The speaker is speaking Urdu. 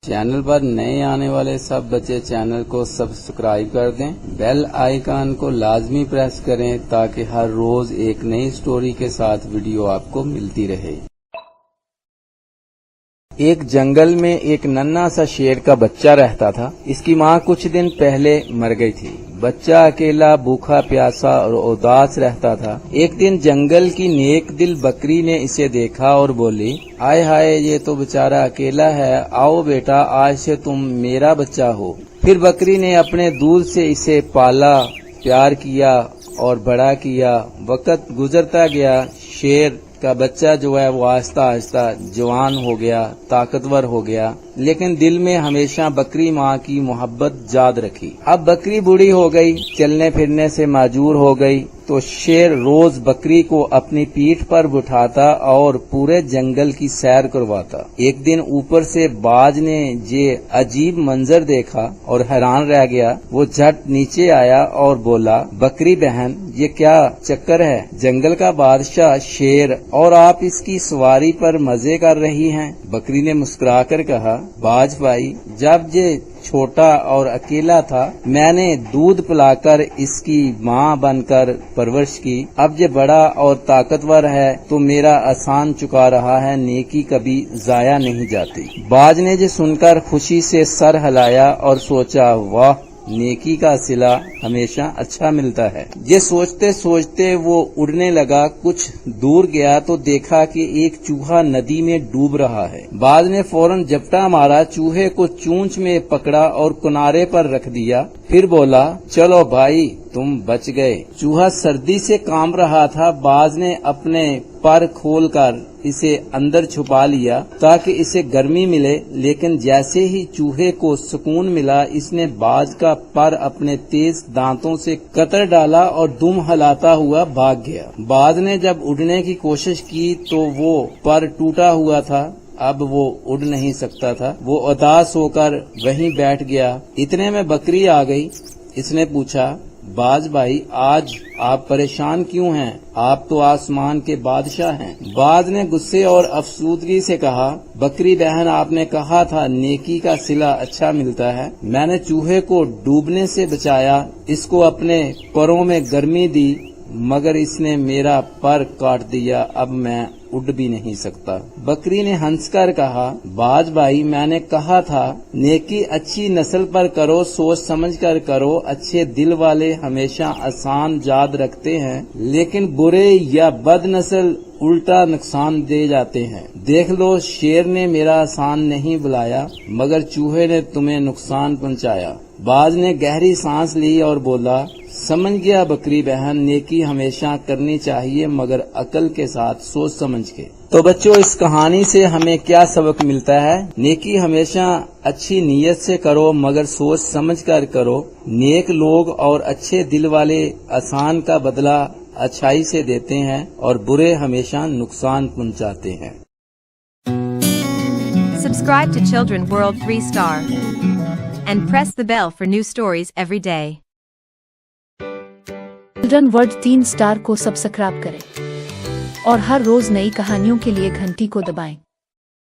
چینل پر نئے آنے والے سب بچے چینل کو سبسکرائب کر دیں، بیل آئیکن کو لازمی پریس کریں تاکہ ہر روز ایک نئی سٹوری کے ساتھ ویڈیو آپ کو ملتی رہے۔ ایک جنگل میں ایک ننھا سا شیر کا بچہ رہتا تھا۔ اس کی ماں کچھ دن پہلے مر گئی تھی۔ بچہ اکیلا، بھوکا پیاسا اور اداس رہتا تھا۔ ایک دن جنگل کی نیک دل بکری نے اسے دیکھا اور بولی، آئے ہائے، یہ تو بیچارہ اکیلا ہے، آؤ بیٹا، آج سے تم میرا بچہ ہو۔ پھر بکری نے اپنے دودھ سے اسے پالا، پیار کیا اور بڑا کیا۔ وقت گزرتا گیا، شیر کا بچہ جو ہے وہ آہستہ آہستہ جوان ہو گیا، طاقتور ہو گیا، لیکن دل میں ہمیشہ بکری ماں کی محبت یاد رکھی۔ اب بکری بوڑھی ہو گئی، چلنے پھرنے سے معذور ہو گئی، تو شیر روز بکری کو اپنی پیٹھ پر بٹھاتا اور پورے جنگل کی سیر کرواتا۔ ایک دن اوپر سے باز نے یہ عجیب منظر دیکھا اور حیران رہ گیا۔ وہ جھٹ نیچے آیا اور بولا، بکری بہن، یہ کیا چکر ہے؟ جنگل کا بادشاہ شیر اور آپ اس کی سواری پر مزے کر رہی ہیں۔ بکری نے مسکرا کر کہا، باز بھائی، جب یہ چھوٹا اور اکیلا تھا میں نے دودھ پلا کر اس کی ماں بن کر پرورش کی، اب یہ بڑا اور طاقتور ہے تو میرا احسان چکا رہا ہے، نیکی کبھی ضائع نہیں جاتی۔ باز نے یہ سن کر خوشی سے سر ہلایا اور سوچا، واہ، نیکی کا صلہ ہمیشہ اچھا ملتا ہے۔ یہ سوچتے سوچتے وہ اڑنے لگا۔ کچھ دور گیا تو دیکھا کہ ایک چوہا ندی میں ڈوب رہا ہے۔ باز نے فوراً جپٹا مارا، چوہے کو چونچ میں پکڑا اور کنارے پر رکھ دیا، پھر بولا، چلو بھائی، تم بچ گئے۔ چوہا سردی سے کانپ رہا تھا۔ باز نے اپنے پر کھول کر اسے اندر چھپا لیا تاکہ اسے گرمی ملے، لیکن جیسے ہی چوہے کو سکون ملا، اس نے باز کا پر اپنے تیز دانتوں سے کتر ڈالا اور دم ہلاتا ہوا بھاگ گیا۔ باز نے جب اڑنے کی کوشش کی تو وہ پر ٹوٹا ہوا تھا، اب وہ اڑ نہیں سکتا تھا۔ وہ اداس ہو کر وہیں بیٹھ گیا۔ اتنے میں بکری آ گئی۔ اس نے پوچھا، باز بھائی، آج آپ پریشان کیوں ہیں؟ آپ تو آسمان کے بادشاہ ہیں۔ باز نے غصے اور افسردگی سے کہا، بکری بہن، آپ نے کہا تھا نیکی کا صلہ اچھا ملتا ہے۔ میں نے چوہے کو ڈوبنے سے بچایا، اس کو اپنے پروں میں گرمی دی، مگر اس نے میرا پر کاٹ دیا، اب میں اڑ بھی نہیں سکتا۔ بکری نے ہنس کر کہا، باز بھائی، میں نے کہا تھا نیکی اچھی نسل پر کرو، سوچ سمجھ کر کرو، اچھے دل والے ہمیشہ آسان یاد رکھتے ہیں، لیکن برے یا بد نسل الٹا نقصان دے جاتے ہیں۔ دیکھ لو، شیر نے میرا آسان نہیں بلایا، مگر چوہے نے تمہیں نقصان پہنچایا۔ باز نے گہری سانس لی اور بولا، سمجھ گیا بکری بہن، نیکی ہمیشہ کرنی چاہیے، مگر عقل کے ساتھ، سوچ سمجھ کے۔ تو بچوں، اس کہانی سے ہمیں کیا سبق ملتا ہے؟ نیکی ہمیشہ اچھی نیت سے کرو، مگر سوچ سمجھ کر کرو۔ نیک لوگ اور اچھے دل والے احسان کا بدلہ اچھائی سے دیتے ہیں اور برے ہمیشہ نقصان پہنچاتے ہیں۔ Subscribe to Children World 3 Star and press the bell for new stories every day. Children world 3 star کو سبسکرائب کریں اور ہر روز نئی کہانیوں کے لیے گھنٹی کو دبائیں۔